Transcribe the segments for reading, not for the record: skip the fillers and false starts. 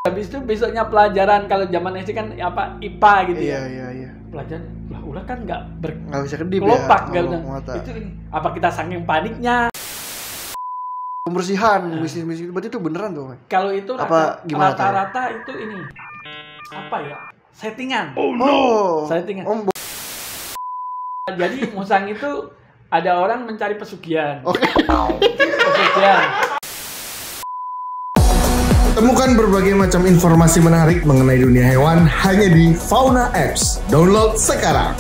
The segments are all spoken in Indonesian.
Habis itu besoknya pelajaran, kalau zaman SD kan apa IPA gitu ya. Iya. Pelajaran lah ulah kan nggak bisa kedip kelopak ya. Itu ini. Apa kita saking paniknya? Pembersihan, misi berarti itu beneran tuh. Kalau itu rata-rata itu ini apa ya? Settingan. Settingan. Jadi musang itu ada orang mencari pesugihan. Pesugihan. Temukan berbagai macam informasi menarik mengenai dunia hewan hanya di Fauna Apps. Download sekarang.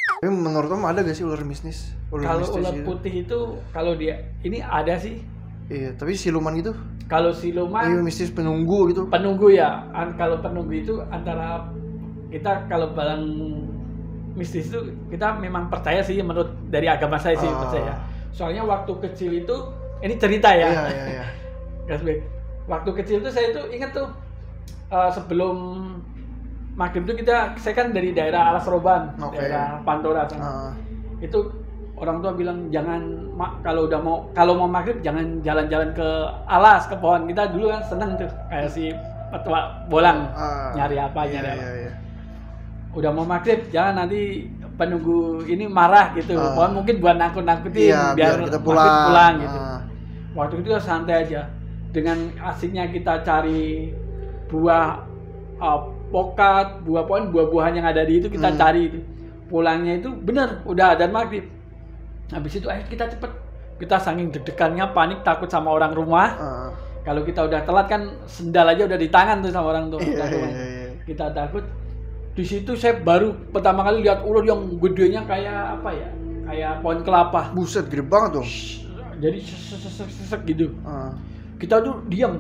Tapi menurut kamu ada gak sih ular mistis? Kalau ular putih itu, kalau dia ini ada sih. Iya, tapi siluman gitu? Kalau siluman, iya, mistis penunggu gitu. Penunggu ya. Kalau penunggu itu antara kita, kalau barang mistis itu kita memang percaya sih, menurut dari agama saya sih percaya. Soalnya waktu kecil itu, ini cerita ya. Iya. Waktu kecil itu saya itu ingat tuh sebelum maghrib itu saya kan dari daerah Alas Roban, daerah Pantora sana. Itu orang tua bilang jangan kalau mau maghrib jangan jalan-jalan ke alas, ke pohon. Kita dulu kan seneng tuh kayak si petua bolang nyari apa. Udah mau maghrib jangan, nanti penunggu ini marah gitu. Pohon mungkin buat nakut-nakutin biar kita pulang gitu. Waktu itu santai aja, dengan asiknya kita cari buah pokat, buah-buahan yang ada di itu kita cari itu. Pulangnya itu bener udah adzan maghrib. Habis itu ayo kita cepet. Kita saking deg-degannya, panik, takut sama orang rumah. Kalau kita udah telat kan sendal aja udah di tangan tuh sama orang tua. Kita takut. Di situ saya baru pertama kali lihat ular yang gedenya kayak apa ya? Kayak pohon kelapa. Buset, gede banget tuh. Jadi sesek gitu. Kita tuh diam,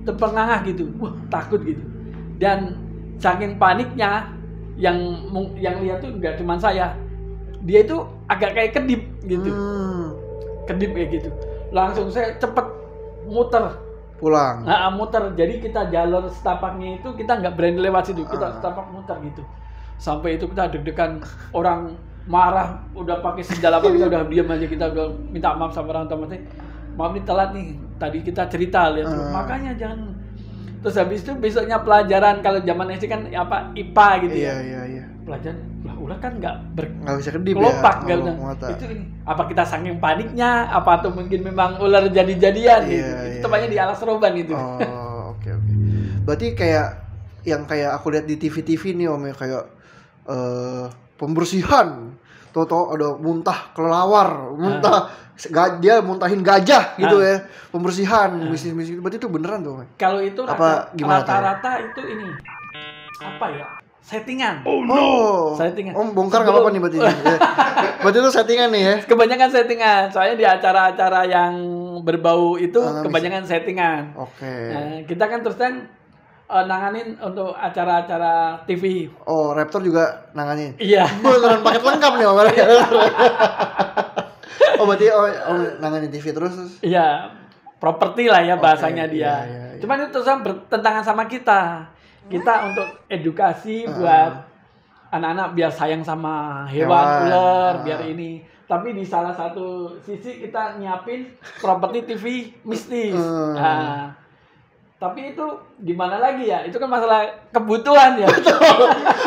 terpengangah gitu. Wah, takut gitu. Dan saking paniknya, yang lihat tuh nggak cuma saya, dia itu agak kayak kedip gitu. Kedip kayak gitu. Langsung saya cepet muter pulang. Muter. Jadi kita jalur setapaknya itu kita nggak berani lewat situ. Kita setapak muter gitu. Sampai itu kita deg-degan, orang marah, udah pakai sendal apa, kita udah diam aja, kita udah minta maaf sama orang tua. Maaf nih telat nih. Tadi kita cerita lihat makanya jangan. Terus habis itu besoknya pelajaran, kalau zaman SD kan apa IPA gitu ya. Iya. Pelajaran lah ulah kan nggak bisa kedip kelopak ya. Itu ini. Apa kita saking paniknya, apa atau mungkin memang ular jadi-jadian gitu. Itu tempatnya di Alas Roban itu. Oke. Berarti kayak aku lihat di TV nih Om ya, kayak pembersihan. Toto ada muntah kelelawar, dia muntahin gajah gitu ya. Pembersihan mistis berarti itu beneran tuh. Kalau itu rata-rata itu ini apa ya? Settingan. Settingan. Bongkar nggak apa-apa nih berarti. Berarti itu settingan nih ya. Kebanyakan settingan. Soalnya di acara-acara yang berbau itu kebanyakan settingan. Oke. Nah, kita kan terus kan nanganin untuk acara-acara TV. Raptor juga nanganin. Iya. Beneran paket lengkap nih Om. Berarti nanganin TV terus. Iya. Properti lah ya bahasanya dia. Iya. Cuman itu terus bertentangan sama kita. Kita untuk edukasi buat anak-anak biar sayang sama hewan ular, biar ini. Tapi di salah satu sisi kita nyiapin properti TV mistis. Tapi itu gimana lagi ya? Itu kan masalah kebutuhan ya.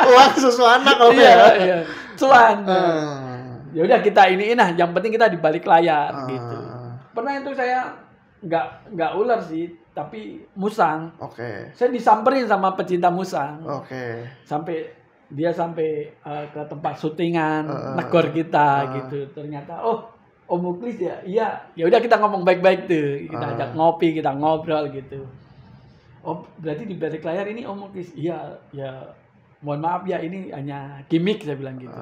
Uang susu anak Om ya. Iya. Cuan. Ya udah kita iniin lah. Yang penting kita di balik layar gitu. Pernah itu saya nggak ular sih, tapi musang. Saya disamperin sama pecinta musang. Sampai ke tempat syutingan, negor kita gitu. Ternyata Om Muklis ya. Iya. Ya udah kita ngomong baik-baik tuh. Kita ajak ngopi, kita ngobrol gitu. Berarti di balik layar ini Om Muklis. Iya, ya. Mohon maaf ya, ini hanya gimmick, saya bilang gitu.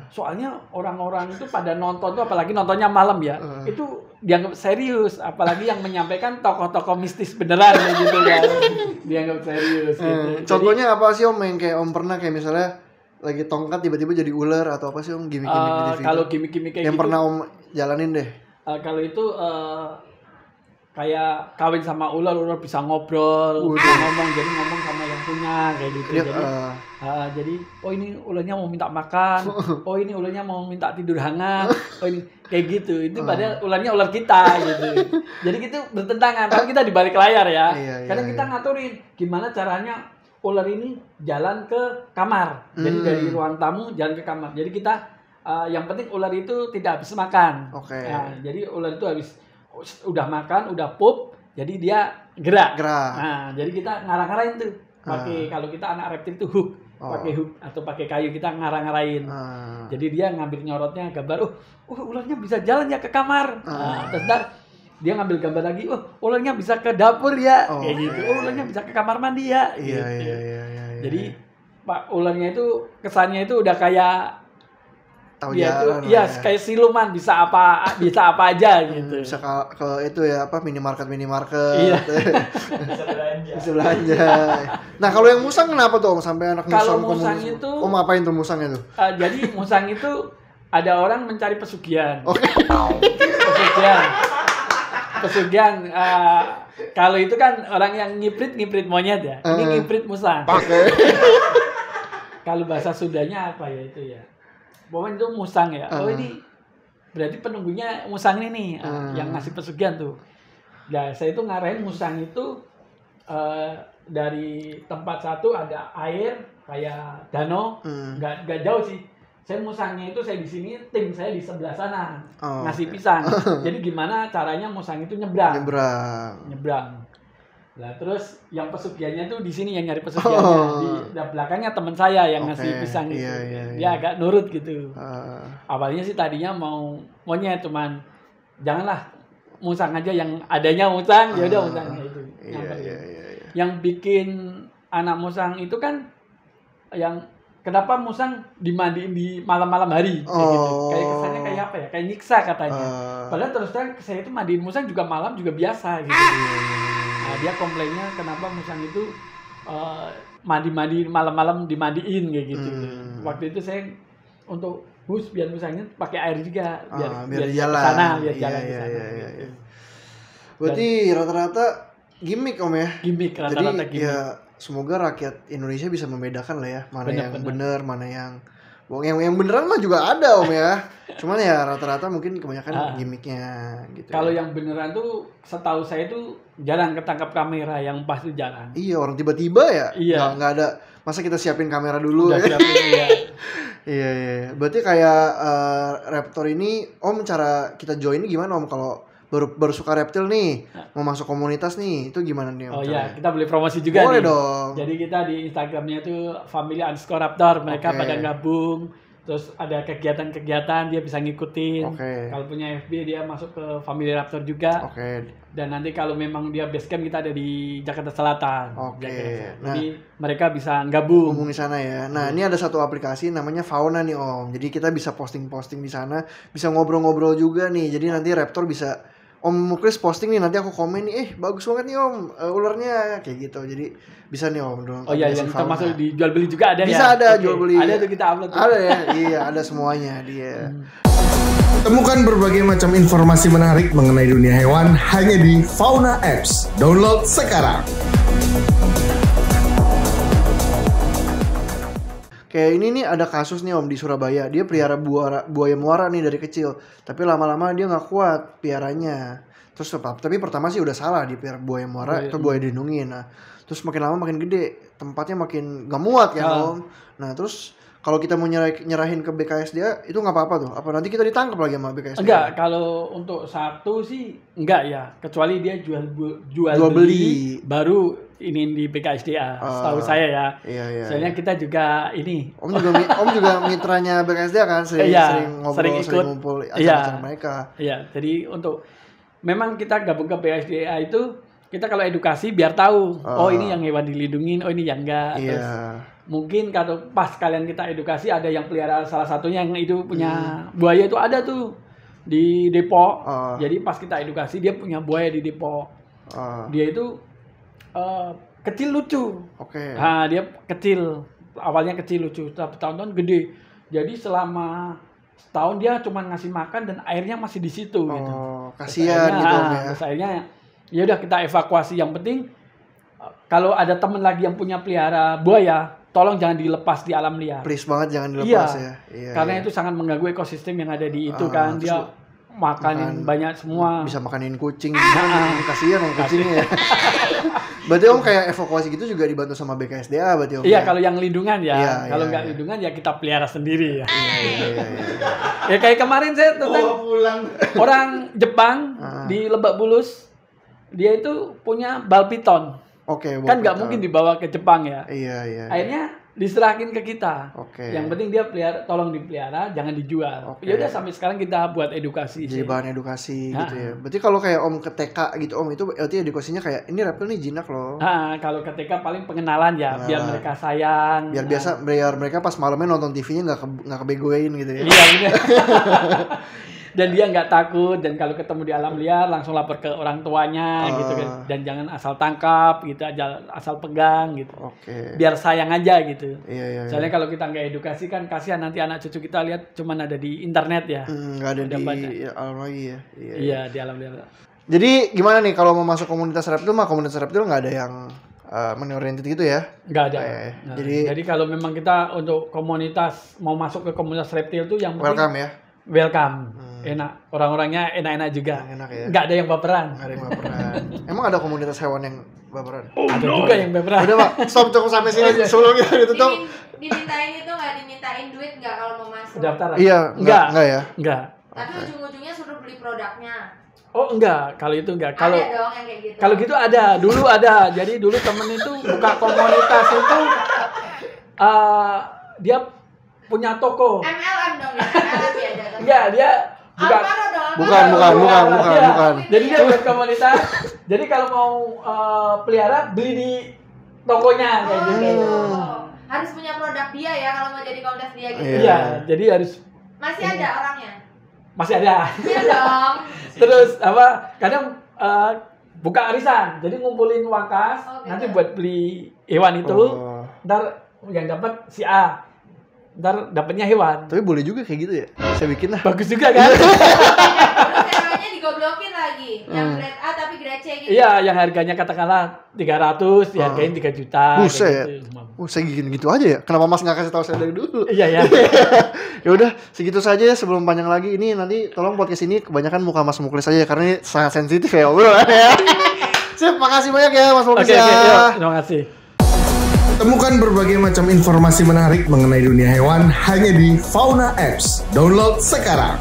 Soalnya orang-orang itu pada nonton tuh, apalagi nontonnya malam ya, itu dianggap serius, apalagi yang menyampaikan tokoh-tokoh mistis beneran gitu kan. Dianggap serius gitu. Contohnya apa sih Om yang kayak Om pernah kayak misalnya lagi tongkat tiba-tiba jadi ular atau apa sih Om, gimmick-gimmick di TV? Kalau gimmick-gimmick kayak yang gitu, pernah Om jalanin deh. Kalau itu kayak kawin sama ular bisa ngobrol, bisa ngomong, jadi ngomong sama yang lampunya kayak gitu. Jadi oh ini ularnya mau minta makan, oh ini ularnya mau minta tidur hangat, oh ini kayak gitu. Itu padahal ularnya ular kita gitu. Jadi gitu bertentangan. Tapi kita di balik layar ya. Karena kita ngaturin gimana caranya ular ini jalan ke kamar. Jadi dari ruang tamu jalan ke kamar. Jadi kita yang penting ular itu tidak habis makan. Jadi ular itu udah makan, udah pup, jadi dia gerak. Nah, jadi kita ngarang-ngarain tuh. Kalau kita anak reptil itu hook, pakai hook atau pakai kayu kita ngarang-ngarain. Jadi dia ngambil nyorotnya gambar, ularnya bisa jalan ya ke kamar. Terus dia ngambil gambar lagi, ularnya bisa ke dapur ya, kayak gitu. Ularnya bisa ke kamar mandi ya. Gitu. Jadi Pak ularnya itu kesannya itu udah kayak kayak siluman, bisa apa aja gitu. Bisa ke itu ya, minimarket. Iya. Bisa belanja. Nah, kalau yang musang kenapa tuh sampai anak musang? Kalau musang itu ngapain tuh musang itu? Jadi musang itu ada orang mencari pesugihan. Pesugihan. Kalau itu kan orang yang ngiprit monyet ya. Ini ngiprit musang. Kalau bahasa Sundanya apa ya itu ya? Pokoknya itu musang ya. Ini berarti penunggunya musang ini nih, yang ngasih pesugihan tuh. Nah, saya itu ngarahin musang itu dari tempat satu ada air kayak danau, nggak jauh sih. Saya musangnya itu saya di sini, tim saya di sebelah sana ngasih pisang. Jadi gimana caranya musang itu nyebrang. Nah, terus yang pesugihannya tuh di sini yang nyari pesugihannya. Di belakangnya teman saya yang ngasih pisang itu. Dia agak nurut gitu. Awalnya sih tadinya mau monyet, cuman janganlah musang aja, yang adanya musang, ya udah musangnya itu. Yang bikin anak musang itu kan yang kenapa musang dimandiin di malam-malam hari kayak gitu. Kayak kesannya kayak apa ya? Kayak nyiksa katanya. Padahal terus terang saya itu mandiin musang juga malam juga biasa gitu. Nah, dia komplainnya kenapa musang itu mandi malam-malam dimandiin kayak gitu. Waktu itu saya untuk biar musangnya pakai air juga biar jalan ke sana, biar jalan ke sana. Berarti rata-rata gimmick Om ya. Gimmick rata-rata gimmick. Ya semoga rakyat Indonesia bisa membedakan lah ya, mana yang benar, mana yang bohong. Yang beneran mah juga ada Om ya. Cuman ya rata-rata mungkin kebanyakan gimmicknya gitu. Kalau yang beneran tuh setahu saya tuh jarang ketangkap kamera, yang pasti jarang. Iya, orang tiba-tiba ya. Iya. Nggak ada. Masa kita siapin kamera dulu? Udah siapin ya. Iya. Berarti kayak Raptor ini, Om, cara kita join ini gimana Om? Kalau baru suka reptil nih, mau masuk komunitas nih, itu gimana nih Om? Iya, kita boleh promosi juga. Boleh nih. Dong. Jadi kita di Instagramnya itu family_raptor, mereka pada gabung. Terus ada kegiatan-kegiatan dia bisa ngikutin. Kalau punya FB dia masuk ke Family Raptor juga. Dan nanti kalau memang dia base camp, kita ada di Jakarta Selatan. Jadi mereka bisa gabung di sana ya. Nah, ini ada satu aplikasi namanya Fauna nih Om. Jadi kita bisa posting-posting di sana, bisa ngobrol-ngobrol juga nih. Jadi nanti Raptor bisa Om Muklis posting nih, nanti aku komen nih, bagus banget nih Om, ularnya kayak gitu. Jadi bisa nih Om dong. Oh iya, yang termasuk dijual beli juga ada bisa ya? Bisa ada jual beli. Ada tuh kita upload. Ada ya, iya ada semuanya dia. Temukan berbagai macam informasi menarik mengenai dunia hewan hanya di Fauna Apps. Download sekarang. Kayak ini nih ada kasus nih Om di Surabaya. Dia pelihara buaya muara nih dari kecil. Tapi lama-lama dia nggak kuat piaranya. Terus tapi pertama sih udah salah di pelihara buaya muara atau buaya dilindungi. Nah, terus makin lama makin gede, tempatnya makin nggak muat kan Om. Nah, terus kalau kita mau nyerahin ke BKSDA itu nggak apa-apa tuh? Apa nanti kita ditangkap lagi sama BKSDA? Enggak, kalau untuk satu sih enggak ya. Kecuali dia jual beli baru ini di BKSDA, setahu saya ya. Iya. Soalnya kita juga ini. Om juga mitranya BKSDA kan, sering ngobrol, sering ngumpul acara-acara mereka. Iya, jadi untuk memang kita gabung ke BKSDA itu kita kalau edukasi biar tahu, ini yang hewan dilindungin, ini yang enggak. Terus mungkin kalau pas kalian kita edukasi ada yang pelihara salah satunya yang itu punya buaya itu ada tuh di Depok. Jadi pas kita edukasi dia punya buaya di Depok. Dia itu kecil lucu. Nah, dia kecil. Awalnya kecil lucu, tapi tahun-tahun gede. Jadi selama setahun dia cuma ngasih makan dan airnya masih di situ gitu. Kasihan gitu ya. Terus akhirnya ya udah kita evakuasi, yang penting kalau ada temen lagi yang punya pelihara buaya, tolong jangan dilepas di alam liar. Please banget jangan dilepas iya, ya. Iya, karena iya. itu sangat mengganggu ekosistem yang ada di itu kan. Dia makanin banyak semua. Bisa makanin kucing. Kasihan om kucingnya ya. Berarti om kayak evakuasi gitu juga dibantu sama BKSDA berarti om? Iya, kalau yang lindungan ya. Iya, kalau iya, nggak lindungan ya kita pelihara sendiri ya. Iya. Ya kayak kemarin saya tentang orang Jepang di Lebak Bulus, dia itu punya bal piton. Oke. Kan nggak mungkin dibawa ke Jepang ya. Iya. Akhirnya diserahin ke kita. Oke. Yang penting dia pelihara, tolong dipelihara, jangan dijual. Oke. Ya udah sampai sekarang kita buat edukasi. Jadi bahan edukasi gitu ya. Berarti kalau kayak om ke TK gitu om, itu berarti edukasinya kayak ini reptil nih jinak loh. Kalau ketika paling pengenalan ya, biar mereka sayang. Biar mereka pas malamnya nonton TV-nya nggak kebegoin gitu ya. Iya benar. Dan dia nggak takut, dan kalau ketemu di alam liar langsung lapor ke orang tuanya gitu kan. Dan jangan asal tangkap gitu aja, asal pegang gitu. Oke. Biar sayang aja gitu. Iya. Soalnya kalau kita nggak edukasi kan kasihan nanti anak cucu kita lihat cuman ada di internet ya. Nggak ada di banyak. alam lagi ya. Iya, di alam liar. Jadi gimana nih kalau mau masuk komunitas reptil mah komunitas reptil nggak ada yang money oriented gitu ya? Nggak ada. Nah, jadi kalau memang kita untuk komunitas mau masuk ke komunitas reptil tuh yang penting welcome ya. Welcome. Enak, orang-orangnya enak-enak juga. Enak ya. Nggak ada yang baperan. Nggak ada yang baperan. Emang ada komunitas hewan yang baperan? Ada juga yang baperan. Udah pak, stop cukup sampai sini sebelum kita ditutup. Dimintain itu nggak dimintain duit nggak kalau mau masuk? Daftaran? Iya, enggak ya? Enggak. Tapi ujung-ujungnya suruh beli produknya. Oh enggak, kalau itu enggak. Kalau ada dong yang kayak gitu. Kalau gitu ada, dulu ada. Jadi dulu temen itu buka komunitas itu dia punya toko. MLM dong ya, MLM ya. Enggak, dia bukan. Jadi dia buat komunitas. Jadi kalau mau pelihara beli di tokonya kayak gitu. Harus punya produk dia ya kalau mau jadi komunitas dia gitu. Iya, jadi harus. Masih ada orangnya? Masih ada. Iya dong. Terus kadang buka arisan. Jadi ngumpulin uang kas, nanti buat beli hewan itu. Ntar yang dapat si A. Ntar dapatnya hewan. Tapi boleh juga kayak gitu ya? Saya bikin lah. Bagus juga kan? Terus hewannya digoblokin lagi. Yang grade A tapi grade C gitu. Iya, yang harganya katakanlah 300, dihargain 3 juta. Buset. Saya gitu aja ya? Kenapa Mas nggak kasih tahu saya dari dulu? Iya ya. Ya udah, segitu saja ya sebelum panjang lagi. Ini nanti tolong podcast ini kebanyakan muka Mas Muklis aja ya, karena ini sangat sensitif ya obrolan ya. Sip, makasih banyak ya Mas Muklis ya. Terima kasih. Temukan berbagai macam informasi menarik mengenai dunia hewan hanya di Fauna Apps. Download sekarang.